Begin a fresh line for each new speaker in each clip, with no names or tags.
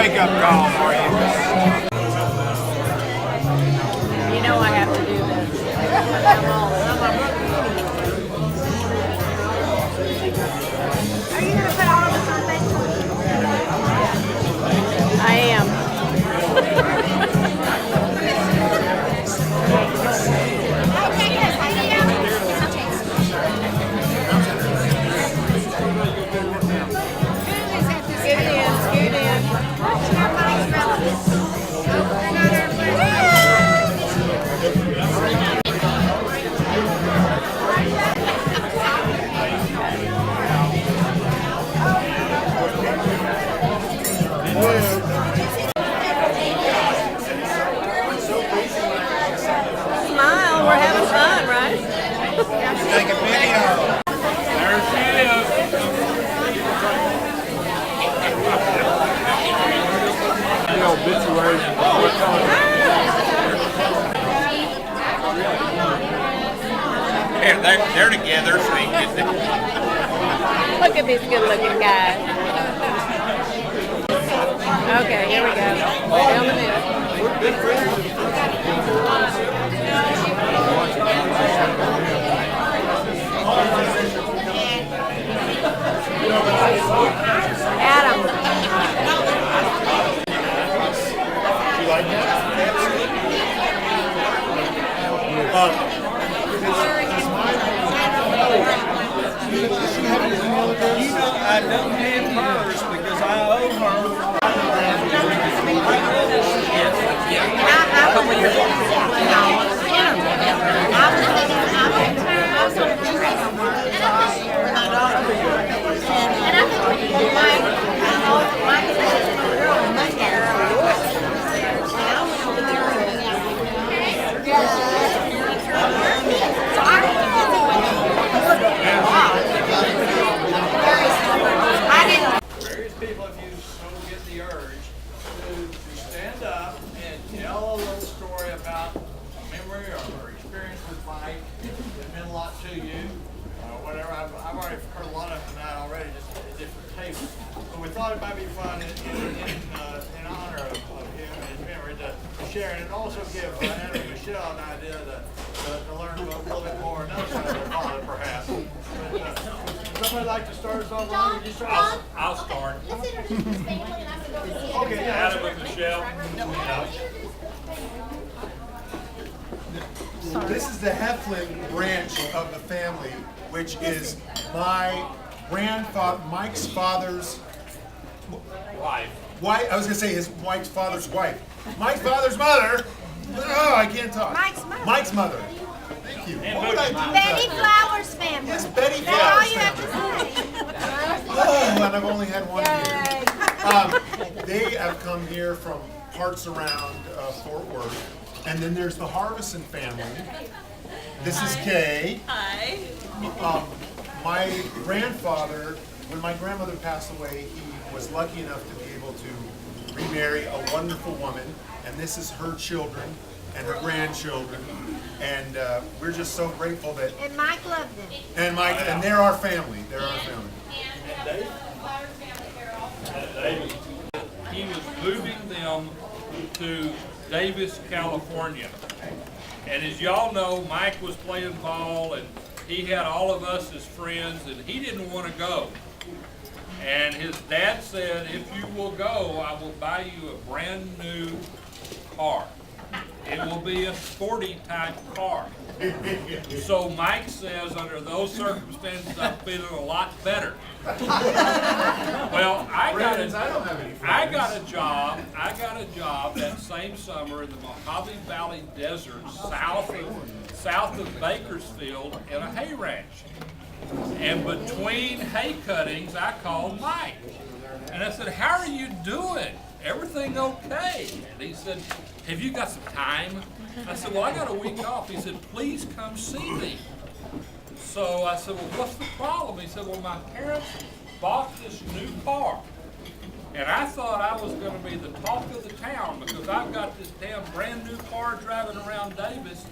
wake-up call for you.
You know I have to do this.
Are you going to put all of us on Facebook?
I am.
Hey, take this video. Who is at this
Scoot in, scoot in.
They're Mike's relatives. They're not our friends.
Smile, we're having fun, right?
Take a video.
There she is. The obituary.
They're together, so they can get
Look at these good-looking guys. Okay, here we go. Filming it. Adam.
You like that?
You know, I don't have hers because I owe her. Various people, if you so get the urge, to stand up and tell a little story about a memory or experience with Mike that meant a lot to you, whatever. I've already heard a lot of them tonight already, just at different tables. But we thought it might be fun in honor of him and his memory to share it, and also give Adam and Michelle an idea to learn a little bit more another side of their father, perhaps. But, somebody like to start us off? Ron? Would you start?
I'll start.
Let's introduce his family and I'm going to go see him.
Okay, yeah.
Adam and Michelle.
This is the Heflin branch of the family, which is my grandfather, Mike's father's
Wife.
wife. I was gonna say Mike's father's wife. Mike's father's mother. Oh, I can't talk.
Mike's mother.
Mike's mother. Thank you.
And
What would I do with
Betty
that?
Flowers family.
Yes, Betty
That's all
Flowers
you have
family.
to say.
Oh, and I've only had one here. They have come here from parts around Fort Worth. And then there's the Harbison family. This is Kay.
Hi.
My grandfather, when my grandmother passed away, he was lucky enough to be able to remarry a wonderful woman. And this is her children and her grandchildren. And we're just so grateful that,
And Mike loved them.
and Mike, and they're our family. They're our family.
David. He was moving them to Davis, California. And as y'all know, Mike was playing ball and he had all of us as friends and he didn't want to go. And his dad said, if you will go, I will buy you a brand new car. It will be a sporty type car. So Mike says, under those circumstances, I'm feeling a lot better. Well, I got a job that same summer in the Mojave Valley Desert, south of Bakersfield, in a hay ranch. And between hay cuttings, I called Mike. And I said, how are you doing? Everything okay? And he said, have you got some time? I said, well, I got a week off. He said, please come see me. So I said, well, what's the problem? He said, well, my parents bought this new car. And I thought I was going to be the talk of the town because I've got this damn brand new car driving around Davis.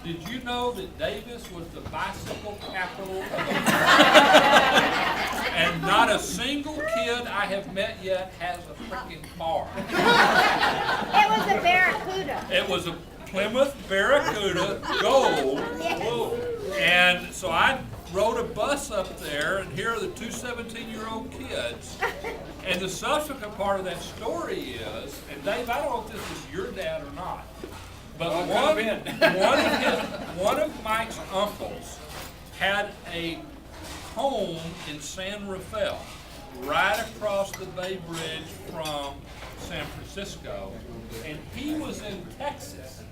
Did you know that Davis was the bicycle capital of America? And not a single kid kid I have met yet has a freaking car.
It was a barracuda.
It was a Plymouth Barracuda Gold. And so I rode a bus up there, and here are the two 17-year-old kids. And the subsequent part of that story is, and Dave, I don't know if this is your dad or not, but one of Mike's uncles had a home in San Rafael, right across the Bay Bridge from San Francisco, and he was in Texas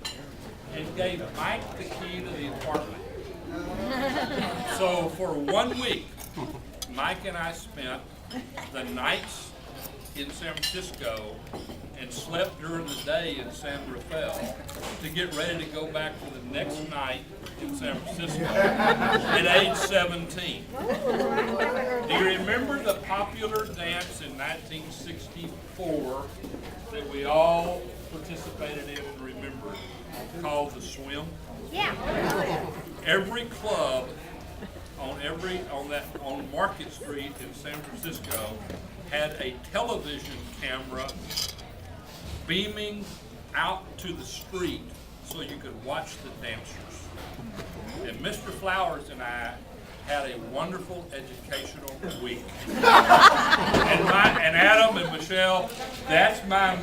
and gave Mike the key to the apartment. So for 1 week, Mike and I spent the nights in San Francisco and slept during the day in San Rafael to get ready to go back for the next night in San Francisco at age 17. Do you remember the popular dance in 1964 that we all participated in and remembered, called the swim?
Yeah.
Every club on Market Street in San Francisco had a television camera beaming out to the street so you could watch the dancers. And Mr. Flowers and I had a wonderful educational week. And Adam and Michelle, that's my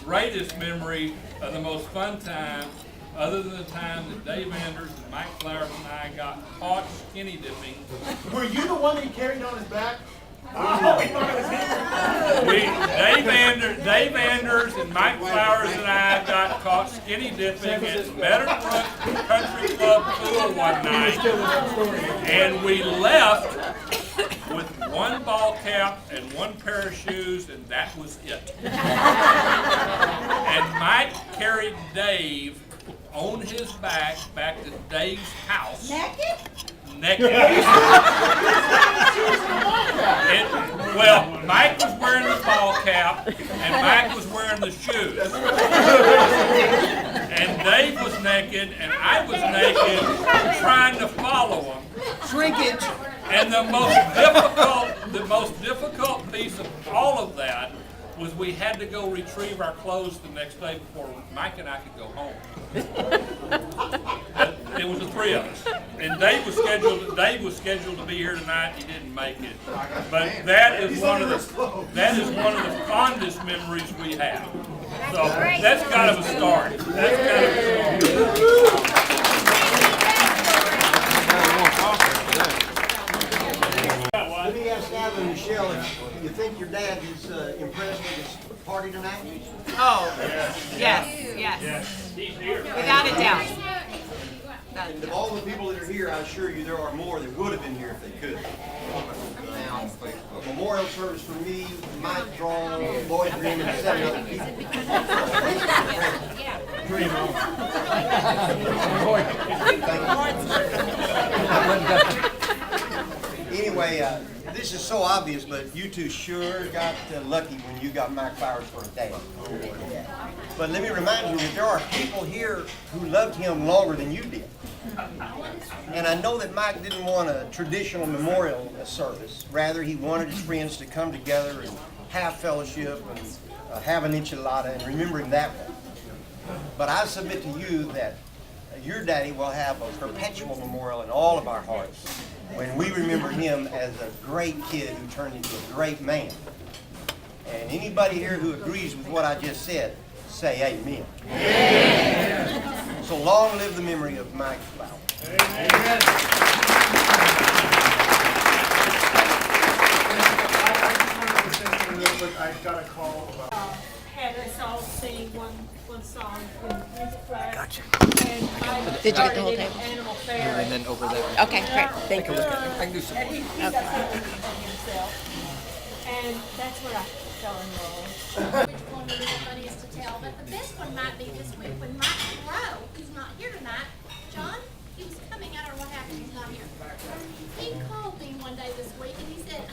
greatest memory of the most fun time, other than the time that Dave Anders and Mike Flowers and I got caught skinny dipping.
Were you the one that he carried on his back?
Dave Anders and Mike Flowers and I got caught skinny dipping at Meadowbrook Country Club pool one night, and we left with one ball cap and one pair of shoes, and that was it. And Mike carried Dave on his back to Dave's house. Naked. Well, Mike was wearing the ball cap, and Mike was wearing the shoes. And Dave was naked, and I was naked, trying to follow him.
Shrinkage.
And the most difficult piece of all of that was we had to go retrieve our clothes the next day before Mike and I could go home. But it was the three of us. And Dave was scheduled to be here tonight. He didn't make it. But that is one of the fondest memories we have. So that's kind of a start.
Let me ask Adam and Michelle, if you think your dad is impressed with his party tonight?
Oh, yes. Without a doubt.
And of all the people that are here, I assure you there are more that would have been here if they could. Now, a memorial service for me, Mike Draw, Lloyd Green, and 7 other people. Anyway, this is so obvious, but you two sure got lucky when you got Mike Flowers for a dad. But let me remind you that there are people here who loved him longer than you did. And I know that Mike didn't want a traditional memorial service. Rather, he wanted his friends to come together and have fellowship and have an enchilada and remembering that one. But I submit to you that your daddy will have a perpetual memorial in all of our hearts when we remember him as a great kid who turned into a great man. And anybody here who agrees with what I just said, say amen. Amen. So long live the memory of Mike Flowers. Amen.
I've got a call about.
Had us all sing one song in music class.
Gotcha.
And I
Did you get the whole
started
table?
in Animal Fair.
And then over there. Okay, great. Thank you. I can do some
And
more.
he got something for himself. And that's where I fell in love.
Which one would be the funniest to tell, but the best one might be this week when Mike Rowe, who's not here tonight, John, he was coming out, or what happened, he's not here. He called me one day this week and he said,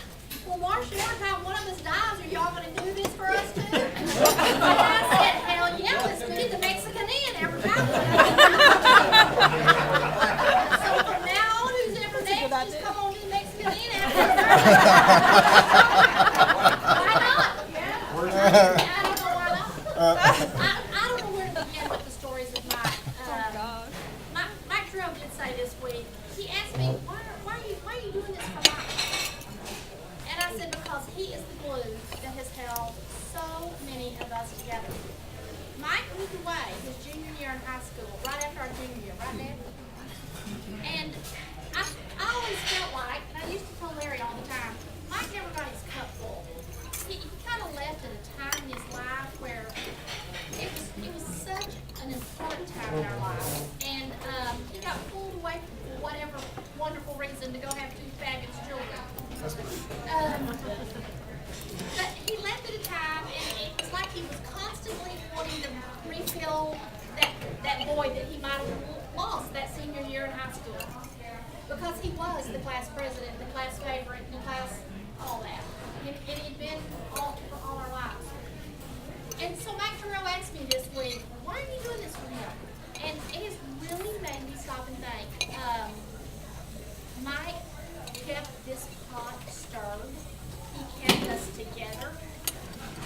well, Marcia, what about one of us dies? Are y'all going to do this for us too? And I said, hell yeah, let's get the Mexican in, everybody. So from now on, who's ever next, just come on to the Mexican in after. so many of us together. Mike moved away his junior year in high school, right after our junior year, right, Dad? And I always felt like, and I used to tell Larry all the time, Mike never got his cup full. He kind of left at a time in his life where it was such an important time in our lives. And he got pulled away for whatever wonderful reason to go have two fabulous children. But he left at a time, and it was like he was constantly wanting to refill that void that he might have lost that senior year in high school. Because he was the class president, the class favorite, the class, all that. And it had been for all our lives. And so Mike Terrell asked me this week, why are you doing this for him? And it has really made me stop and think. Mike kept this pot stirred. He kept us together.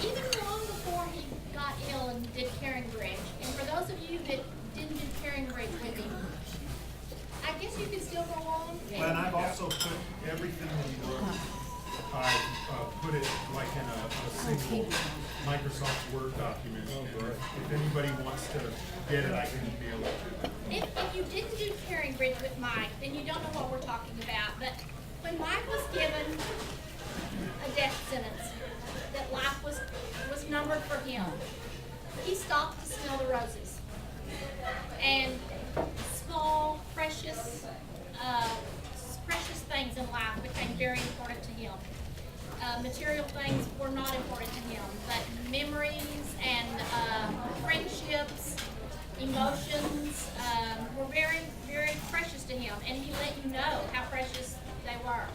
Even long before he got ill and did Caring Bridge. And for those of you that didn't do Caring Bridge with him, I guess you can still go on.
And I've also put everything in the book. I put it like in a single Microsoft Word document. If anybody wants to get it, I can email it to them.
If you didn't do Caring Bridge with Mike, then you don't know what we're talking about. But when Mike was given a death sentence, that life was numbered for him, he stopped to smell the roses. And small, precious things in life became very important to him. Material things were not important to him, but memories and friendships, emotions were very, very precious to him, and he let you know how precious they were.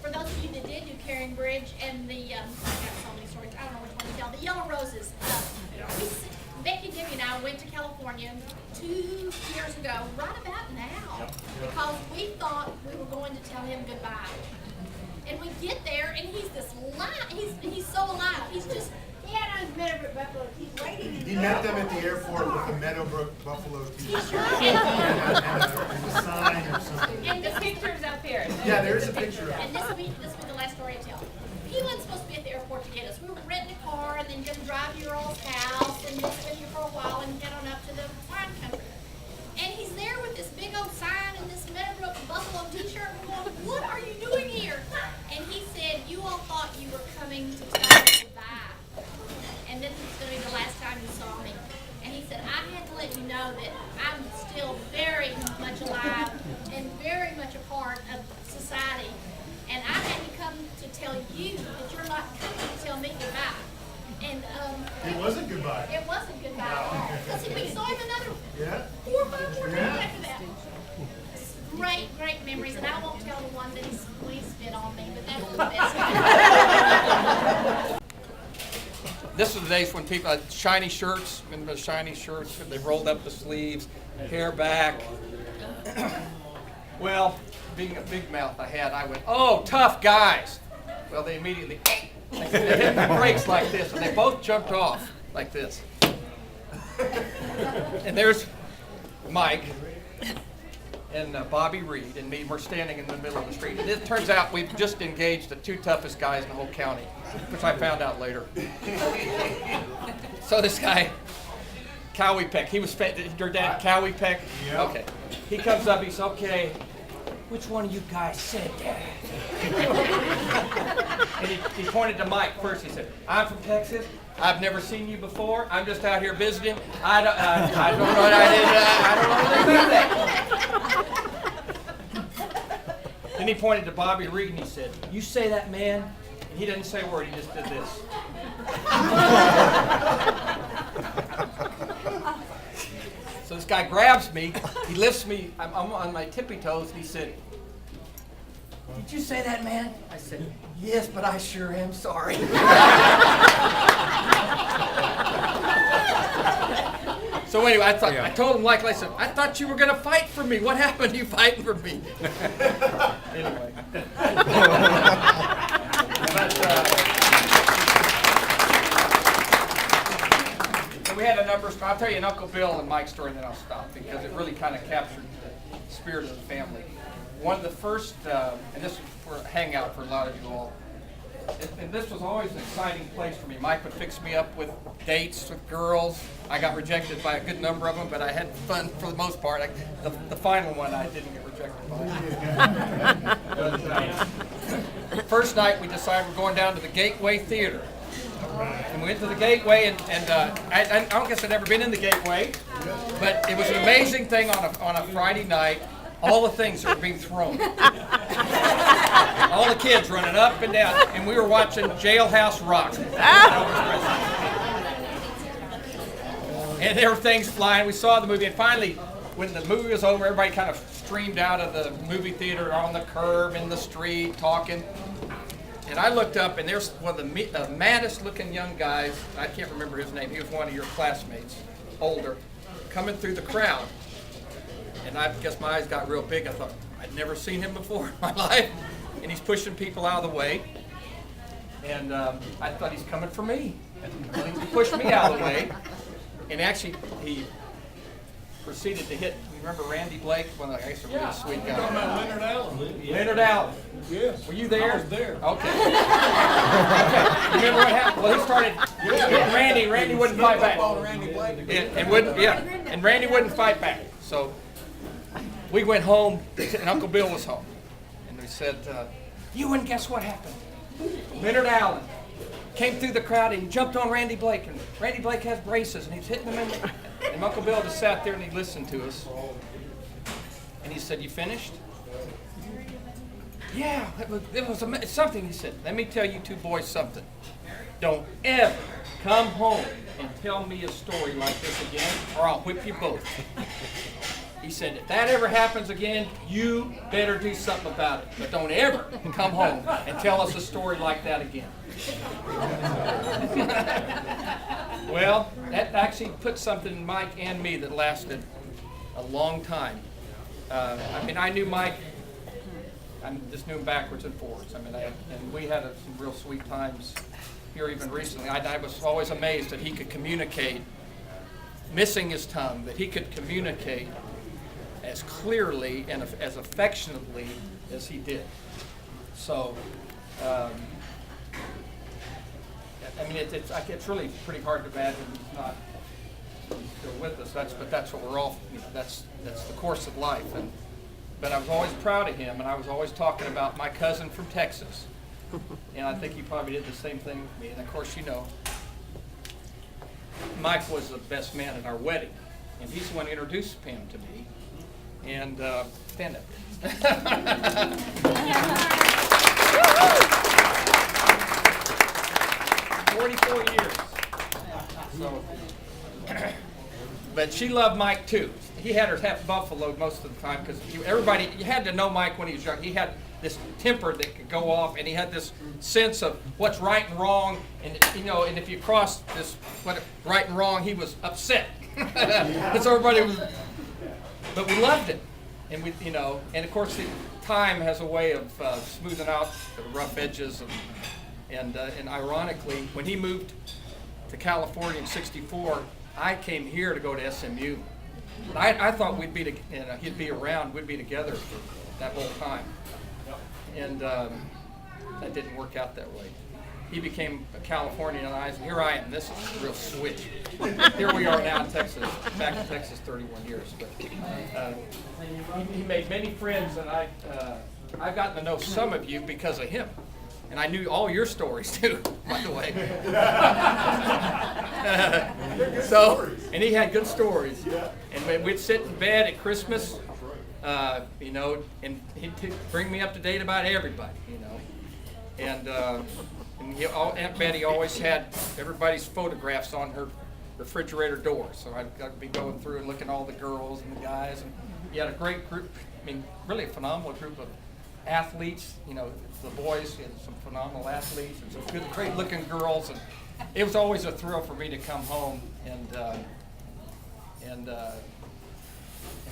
For those of you that did do Caring Bridge and the, I got so many stories, I don't know which one to tell, the Yellow Roses. Becky, Debbie, and I went to California 2 years ago, right about now, because we thought we were going to tell him goodbye. And we get there, and he's this he's so alive. He's just, he had on his Meadowbrook Buffalo. He's waiting.
He met them at the airport with a Meadowbrook Buffalo t-shirt
And
and a sign or something.
and the picture's up here.
Yeah, there's a picture of it.
And this will be the last story I tell. He wasn't supposed to be at the airport to get us. We were renting a car and then going to drive to your old house and just live here for a while and head on up to the wine country. And he's there with this big old sign and this Meadowbrook Buffalo t-shirt. We're going, what are you doing here? And he said, you all thought you were coming to tell me goodbye. And this is going to be the last time you saw me. And he said, I had to let you know that I'm still very much alive and very much a part of society. And I had to come to tell you that you're not coming to tell me goodbye. And
It wasn't goodbye.
it wasn't goodbye at all. Because we saw him another
Yeah?
4 or 5 more times after that. Great, great memories, and I won't tell the one that he spit on me, but that was the best.
This is the days when people had shiny shirts, remember the shiny shirts, they rolled up the sleeves, hair back. Well, being a big mouth I went, oh, tough guys. Well, they immediately, they hit the brakes like this, and they both jumped off like this. And there's Mike and Bobby Reed and me. We're standing in the middle of the street. And it turns out we've just engaged the 2 toughest guys in the whole county, which I found out later. So this guy, Cowie Peck, he was your dad, Cowie Peck?
Yeah.
Okay. He comes up, he's okay. Which one of you guys said that? And he pointed to Mike first. He said, I'm from Texas. I've never seen you before. I'm just out here visiting. I don't know what I did. I don't know anything about that. Then he pointed to Bobby Reed and he said, you say that, man? And he didn't say a word. He just did this. So this guy grabs me, he lifts me, I'm on my tippy toes, and he said, did you say that, man? I said, yes, but I sure am sorry. So anyway, I told him, like I said, I thought you were going to fight for me. What happened to you fighting for me? Anyway. We had a number of, I'll tell you an Uncle Bill and Mike's story, and then I'll stop, because it really kind of captured the spirit of the family. One of the first, and this is for a hangout for a lot of you all, and this was always an exciting place for me. Mike would fix me up with dates with girls. I got rejected by a good number of them, but I had fun for the most part. The final one I didn't get rejected by. But, first night we decided we're going down to the Gateway Theater. And we went to the Gateway, and I don't guess I'd ever been in the Gateway, but it was an amazing thing on a Friday night. All the things that were being thrown. All the kids running up and down, and we were watching Jailhouse Rock. And there were things flying. We saw the movie, and finally, when the movie was over, everybody kind of streamed out of the movie theater on the curb in the street talking. And I looked up, and there's one of the maddest-looking young guys. I can't remember his name. He was one of your classmates, older, coming through the crowd. And I guess my eyes got real big. I thought, I'd never seen him before in my life. And he's pushing people out of the way. And I thought he's coming for me. And he pushed me out of the way. And actually, he proceeded to hit, you remember Randy Blake? One of the, I guess, a really sweet guy.
Talking about Leonard Allen.
Leonard Allen.
Yes.
Were you there?
I was there.
Okay. Okay. You remember what happened? Well, he started hitting Randy. Randy wouldn't fight back. And Randy wouldn't fight back. So we went home, and Uncle Bill was home. And we said, you wouldn't guess what happened. Leonard Allen came through the crowd, and he jumped on Randy Blake. And Randy Blake has braces, and he's hitting him in the... And Uncle Bill just sat there, and he listened to us. And he said, you finished? Yeah, it was something. He said, let me tell you two boys something. Don't ever come home and tell me a story like this again, or I'll whip you both. He said, if that ever happens again, you better do something about it. But don't ever come home and tell us a story like that again. Well, that actually put something in Mike and me that lasted a long time. I mean, I knew Mike, I just knew him backwards and forwards. I mean, and we had some real sweet times here even recently. I was always amazed that he could communicate, missing his tongue, that he could communicate as clearly and as affectionately as he did. So, I mean, it's really pretty hard to imagine he's not still with us. But that's what we're all, you know, that's the course of life. But I was always proud of him, and I was always talking about my cousin from Texas. And I think he probably did the same thing with me. And of course, you know, Mike was the best man at our wedding, and he's the one who introduced him to me. And stand up. 44 years. So, but she loved Mike too. He had her half buffaloed most of the time because everybody, you had to know Mike when he was young. He had this temper that could go off, and he had this sense of what's right and wrong. And you know, and if you crossed this what right and wrong, he was upset. And so everybody was. But we loved it, and we, you know, and of course, time has a way of smoothing out the rough edges, and ironically, when he moved to California in '64, I came here to go to SMU. I thought we'd be, he'd be around, we'd be together for that whole time, and that didn't work out that way. He became a Californianized, and here I am. This is a real switch. Here we are now in Texas, back in Texas 31 years. But he made many friends, and I've gotten to know some of you because of him. And I knew all your stories too, by the way. So, and he had good stories. And we'd sit in bed at Christmas, you know, and he'd bring me up to date about everybody, you know. And Aunt Betty always had everybody's photographs on her refrigerator door. So I'd be going through and looking at all the girls and the guys. And he had a great group, I mean, really a phenomenal group of athletes. You know, the boys, he had some phenomenal athletes and some good, great looking girls. And it was always a thrill for me to come home and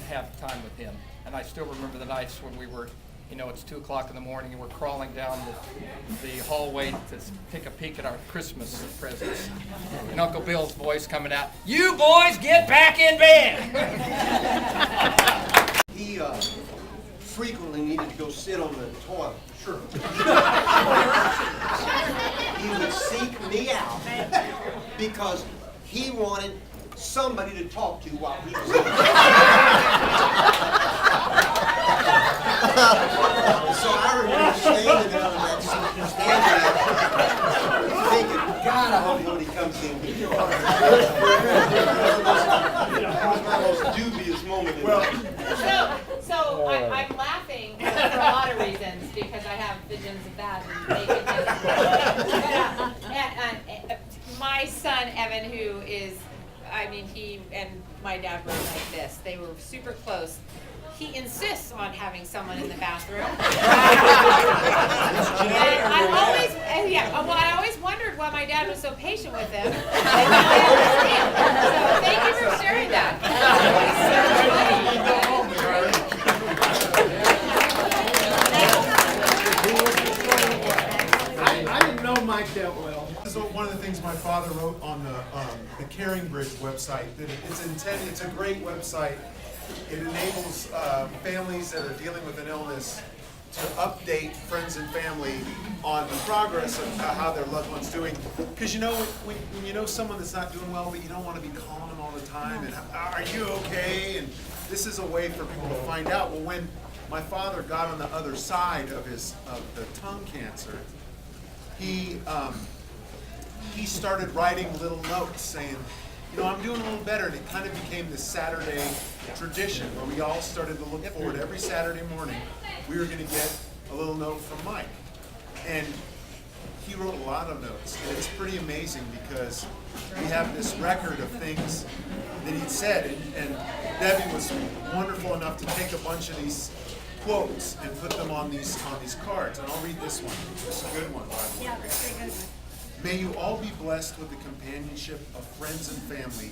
have time with him. And I still remember the nights when we were, you know, it's 2 o'clock in the morning and we're crawling down the hallway to take a peek at our Christmas presents. And Uncle Bill's voice coming out, "You boys get back in bed!"
He frequently needed to go sit on the toilet. Sure. seek me out because he wanted somebody to talk to while he was eating. So I remember standing there on that seat, thinking, God, I hope nobody comes in here. That was my most dubious moment in life.
So I'm laughing for a lot of reasons because I have visions of that and my son Evan, who is, I mean, he and my dad were like this. They were super close. He insists on having someone in the bathroom. And I always wondered why my dad was so patient with him. So thank you for sharing that.
I didn't know Mike that well.
So one of the things my father wrote on the Caring Bridge website, that it's a great website. It enables families that are dealing with an illness to update friends and family on the progress of how their loved one's doing. Because you know, when you know someone that's not doing well, but you don't want to be calling them all the time, and are you okay? And this is a way for people to find out. Well, when my father got on the other side of the tongue cancer, he started writing little notes saying, you know, I'm doing a little better, and it kind of became this Saturday tradition where we all started to look forward every Saturday morning. We were going to get a little note from Mike, and he wrote a lot of notes, and it's pretty amazing because we have this record of things that he'd said, and Debbie was wonderful enough to take a bunch of these quotes and put them on these cards, and I'll read this one. It's a good one, by the way.
Yeah, that's very good.
May you all be blessed with the companionship of friends and family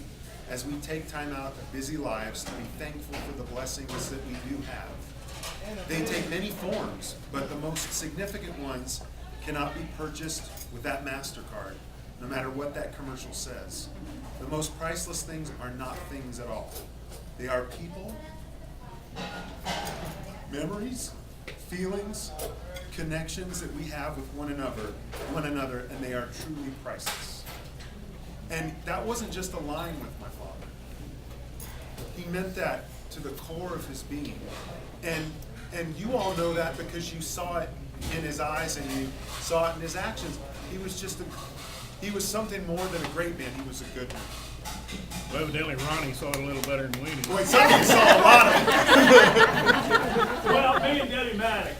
as we take time out of busy lives to be thankful for the blessings that we do have. They take many forms, but the most significant ones cannot be purchased with that MasterCard, no matter what that commercial says. The most priceless things are not things at all. They are people, memories, feelings, connections that we have with one another, and they are truly priceless. And that wasn't just a line with my father. He meant that to the core of his being. And you all know that because you saw it in his eyes and you saw it in his actions. He was something more than a great man, he was a good man.
Well, evidently Ronnie saw it a little better than we did.
Boy, somebody saw a lot of it.
Well, me and Debbie Maddox.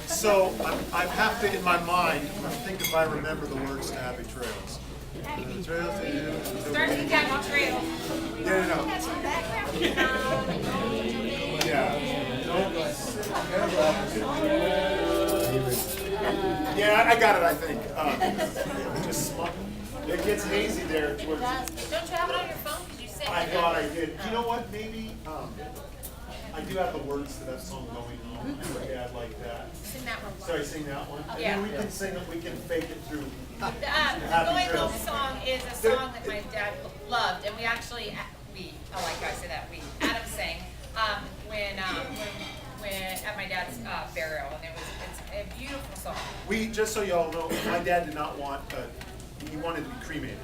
So I have to, in my mind, think if I remember the words to Happy Trails. Happy Trails to you.
Starts with Catwalk Trail.
Yeah, I got it, I think. It gets hazy there towards.
Don't you have it on your phone? Because you said
I thought I did. You know what? Maybe I do have the words to that song going on. Yeah, I'd like that.
Sing that one.
Sorry, sing that one. And
Yeah.
then we can sing it. We can fake it through.
The Going Home song is a song that my dad loved, and we actually, I like how I say that, Adam sang, when at my dad's burial, and it's a beautiful song.
We, just so y'all know, my dad did not want, he wanted to be cremated.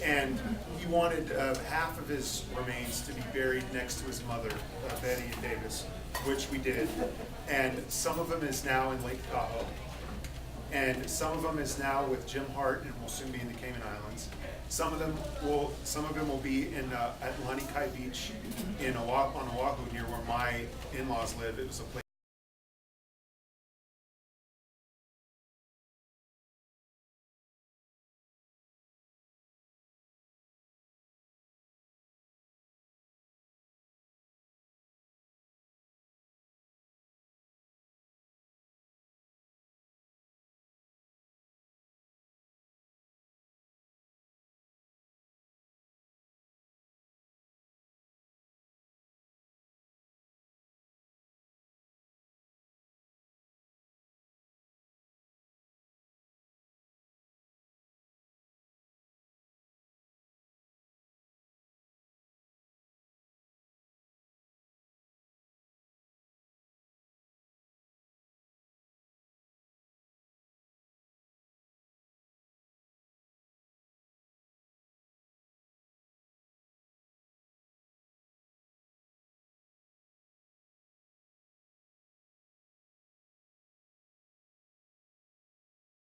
And he wanted half of his remains to be buried next to his mother, Betty and Davis, which we did. And some of them is now in Lake Tahoe. And some of them is now with Jim Hart and will soon be in the Cayman Islands. Some of them will be in at Lanikai Beach on Oahu, near where my in-laws live. It was a place